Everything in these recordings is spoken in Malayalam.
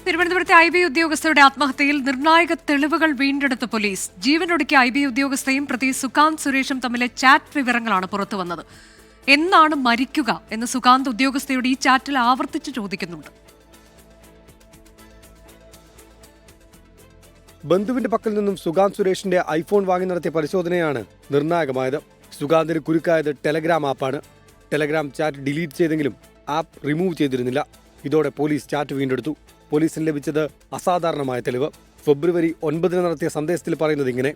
തിരുവനന്തപുരത്തെ IB ഉദ്യോഗസ്ഥരുടെ ആത്മഹത്യയിൽ നിർണായക തെളിവുകൾ വീണ്ടെടുത്ത പോലീസ്. ജീവനൊടുക്കിയ IB ഉദ്യോഗസ്ഥയും പ്രതി സുകാന്ത് സുരേഷും തമ്മിലെ ചാറ്റ് വിവരങ്ങളാണ് പുറത്തുവന്നത്. എന്നാണ് മരിക്കുക എന്ന് സുകാന്ത് ഉദ്യോഗസ്ഥയോട് ഈ ചാറ്റിൽ ആവർത്തിച്ച് ചോദിക്കുന്നുണ്ട്. ബന്ധുവിന്റെ പക്കൽ നിന്നും സുകാന്ത് സുരേഷിന്റെ ഐഫോൺ വാങ്ങി നടത്തിയ പരിശോധനയാണ് നിർണായകമായത്. സുകാന്തിന് കുരുക്കായത് ടെലഗ്രാം ആപ്പാണ്. ടെലഗ്രാം ചാറ്റ് ഡിലീറ്റ് ചെയ്തെങ്കിലും ആപ്പ് റിമൂവ് ചെയ്തിരുന്നില്ല. ഇതോടെ പോലീസ് ചാറ്റ് വീണ്ടെടുത്തു. പോലീസിന് ലഭിച്ചത് അസാധാരണമായ തെളിവ്. ഫെബ്രുവരി 9 നടത്തിയ സന്ദേശത്തിൽ പറയുന്നത് ഇങ്ങനെ: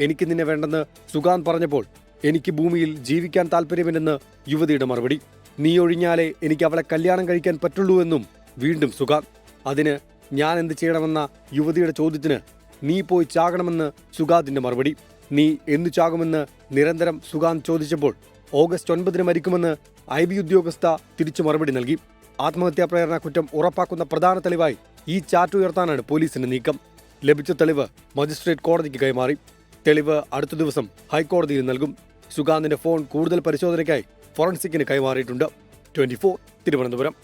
എനിക്ക് നിന്നെ വേണ്ടെന്ന് സുകാന്ത് പറഞ്ഞപ്പോൾ എനിക്ക് ഭൂമിയിൽ ജീവിക്കാൻ താല്പര്യമില്ലെന്ന് യുവതിയുടെ മറുപടി. നീ ഒഴിഞ്ഞാലേ എനിക്ക് അവളെ കല്യാണം കഴിക്കാൻ പറ്റുള്ളൂ എന്നും വീണ്ടും സുകാന്ത്. അതിന് ഞാൻ എന്ത് ചെയ്യണമെന്ന യുവതിയുടെ ചോദ്യത്തിന് നീ പോയി ചാകണമെന്ന് സുകാന്തിന്റെ മറുപടി. നീ എന്തു ചാകുമെന്ന് നിരന്തരം സുകാന്ത് ചോദിച്ചപ്പോൾ ഓഗസ്റ്റ് 9 മരിക്കുമെന്ന് IB ഉദ്യോഗസ്ഥ തിരിച്ചു മറുപടി നൽകി. ആത്മഹത്യാ പ്രേരണ കുറ്റം ഉറപ്പാക്കുന്ന പ്രധാന തെളിവായി ഈ ചാറ്റ് ഉയർത്താനാണ് പോലീസിന്റെ നീക്കം. ലഭിച്ച തെളിവ് മജിസ്ട്രേറ്റ് കോടതിക്ക് കൈമാറി. തെളിവ് അടുത്ത ദിവസം ഹൈക്കോടതിയിൽ നൽകും. സുകാന്തിന്റെ ഫോൺ കൂടുതൽ പരിശോധനയ്ക്കായി ഫോറൻസിക്കിന് കൈമാറിയിട്ടുണ്ട്. 24 തിരുവനന്തപുരം.